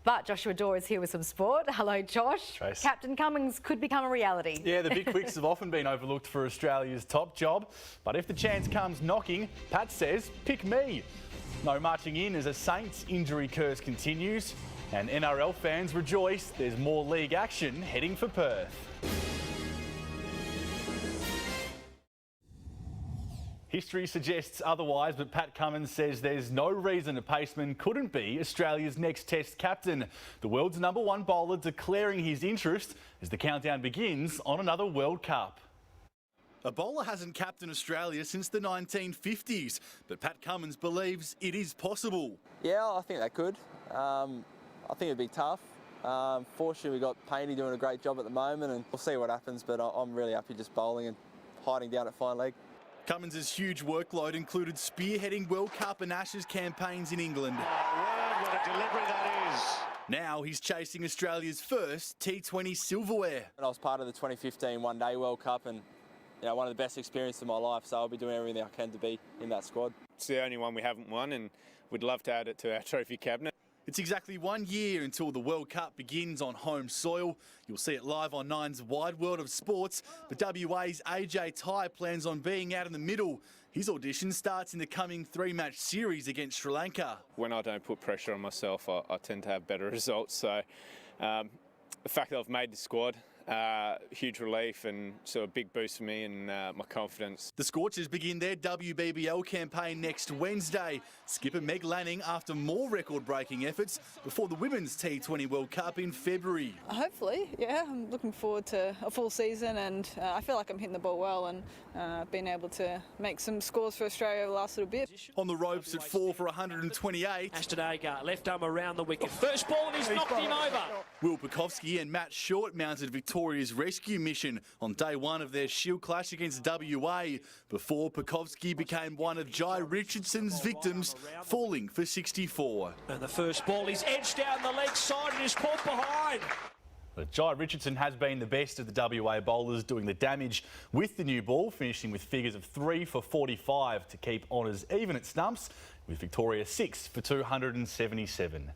But Joshua Dorr is here with some sport. Hello, Josh. Trace. Captain Cummins could become a reality. Yeah, the big quicks have often been overlooked for Australia's top job. But if the chance comes knocking, Pat says, pick me. No marching in as a Saints injury curse continues. And NRL fans rejoice there's more league action heading for Perth. History suggests otherwise, but Pat Cummins says there's no reason a paceman couldn't be Australia's next Test captain. The world's #1 bowler declaring his interest as the countdown begins on another World Cup. A bowler hasn't captained Australia since the 1950s, but Pat Cummins believes it is possible. Yeah, I think they could. I think it'd be tough. Fortunately, we've got Painey doing a great job at the moment, and we'll see what happens, but I'm really happy just bowling and hiding down at fine leg. Cummins' huge workload included spearheading World Cup and Ashes campaigns in England. What a delivery that is. Now he's chasing Australia's first T20 silverware. And I was part of the 2015 One-Day World Cup, and one of the best experiences of my life, so I'll be doing everything I can to be in that squad. It's the only one we haven't won, and we'd love to add it to our trophy cabinet. It's exactly 1 year until the World Cup begins on home soil. You'll see it live on Nine's Wide World of Sports, but WA's AJ Ty plans on being out in the middle. His audition starts in the coming 3-match series against Sri Lanka. When I don't put pressure on myself, I tend to have better results. So the fact that I've made the squad, huge relief and so a big boost for me and my confidence. The Scorchers begin their WBBL campaign next Wednesday. Skipper Meg Lanning after more record-breaking efforts before the Women's T20 World Cup in February. Hopefully, yeah. I'm looking forward to a full season, and I feel like I'm hitting the ball well and being able to make some scores for Australia over the last little bit. On the ropes at 4 for 128. Ashton Agar, left arm around the wicket. First ball and he's knocked him over. Will Pukowski and Matt Short mounted Victoria's rescue mission on day 1 of their Shield clash against WA before Pukowski became one of Jai Richardson's victims, falling for 64. And the first ball is edged down the leg side and is caught behind. But Jai Richardson has been the best of the WA bowlers, doing the damage with the new ball, finishing with figures of 3 for 45 to keep honours even at stumps, with Victoria 6 for 277.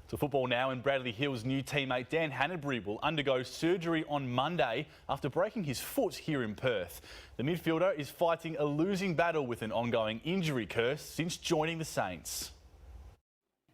To football now, and Bradley Hill's new teammate Dan Hanbury will undergo surgery on Monday after breaking his foot here in Perth. The midfielder is fighting a losing battle with an ongoing injury curse since joining the Saints.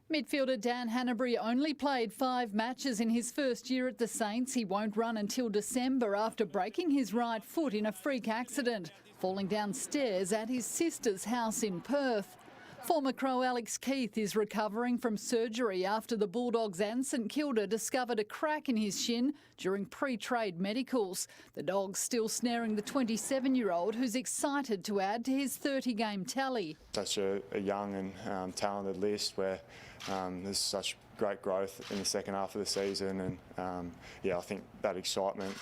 Midfielder Dan Hanbury only played 5 matches in his first year at the Saints. He won't run until December after breaking his right foot in a freak accident, falling downstairs at his sister's house in Perth. Former Crow Alex Keith is recovering from surgery after the Bulldogs and St Kilda discovered a crack in his shin during pre-trade medicals. The Dogs still snaring the 27-year-old who's excited to add to his 30-game tally. Such a young and talented list where there's such great growth in the second half of the season, and I think that excitement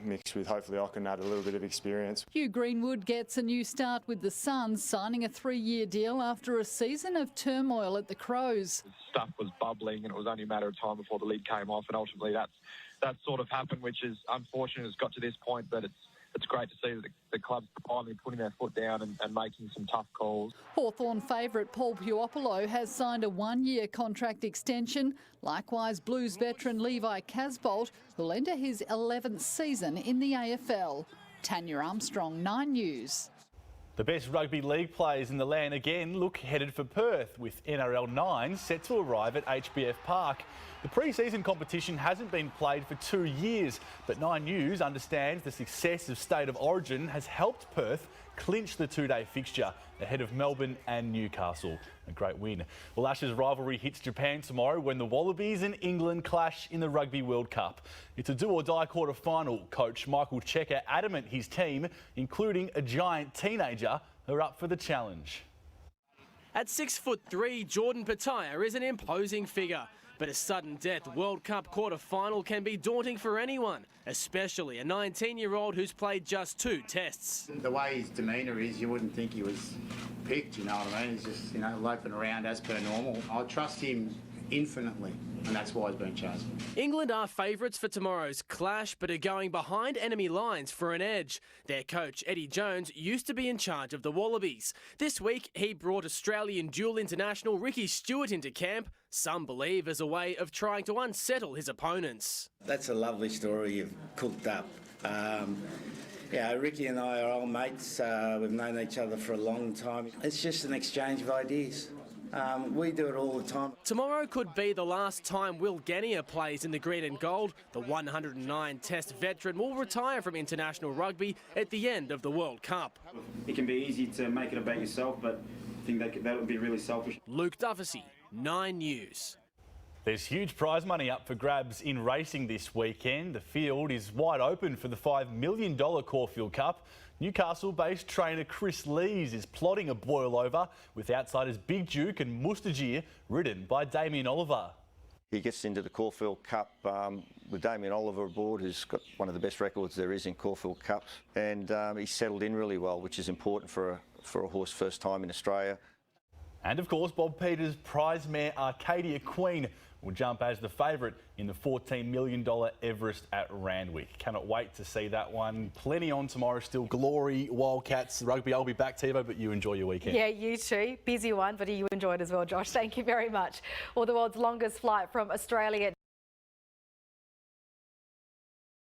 mixed with hopefully I can add a little bit of experience. Hugh Greenwood gets a new start with the Suns, signing a 3-year deal after a season of turmoil at the Crows. Stuff was bubbling and it was only a matter of time before the lid came off, and ultimately that sort of happened, which is unfortunate. It's got to this point, but it's great to see that the club's finally putting their foot down and making some tough calls. Hawthorn favourite Paul Puopolo has signed a 1-year contract extension. Likewise, Blues veteran Levi Casbolt will enter his 11th season in the AFL. Tanya Armstrong, 9 News. The best rugby league players in the land again look headed for Perth, with NRL 9 set to arrive at HBF Park. The pre-season competition hasn't been played for 2 years, but 9 News understands the success of State of Origin has helped Perth clinch the 2-day fixture ahead of Melbourne and Newcastle. A great win. Well, Ashes rivalry hits Japan tomorrow when the Wallabies and England clash in the Rugby World Cup. It's a do-or-die quarter-final. Coach Michael Checker adamant his team, including a giant teenager, are up for the challenge. At 6'3", Jordan Pataya is an imposing figure. But a sudden death World Cup quarter-final can be daunting for anyone, especially a 19-year-old who's played just 2 tests. The way his demeanour is, you wouldn't think he was picked, you know what I mean? He's just, loping around as per normal. I trust him infinitely, and that's why he's been chosen. England are favourites for tomorrow's clash, but are going behind enemy lines for an edge. Their coach, Eddie Jones, used to be in charge of the Wallabies. This week, he brought Australian dual international Ricky Stewart into camp, some believe as a way of trying to unsettle his opponents. That's a lovely story you've cooked up. Yeah, Ricky and I are old mates. We've known each other for a long time. It's just an exchange of ideas. We do it all the time. Tomorrow could be the last time Will Genia plays in the green and gold. The 109 Test veteran will retire from international rugby at the end of the World Cup. It can be easy to make it about yourself, but I think that would be really selfish. Luke Duffy, 9 News. There's huge prize money up for grabs in racing this weekend. The field is wide open for the $5 million Caulfield Cup. Newcastle-based trainer Chris Lees is plotting a boil over with outsiders Big Duke and Mustajir ridden by Damien Oliver. He gets into the Caulfield Cup with Damien Oliver aboard, who's got one of the best records there is in Caulfield Cups, and he's settled in really well, which is important for a horse first time in Australia. And of course, Bob Peters' prize mare Arcadia Queen will jump as the favourite in the $14 million Everest at Randwick. Cannot wait to see that one. Plenty on tomorrow still. Glory, Wildcats, rugby. I'll be back, Tivo, but you enjoy your weekend. Yeah, you too. Busy one, but you enjoyed as well, Josh. Thank you very much. Well, the world's longest flight from Australia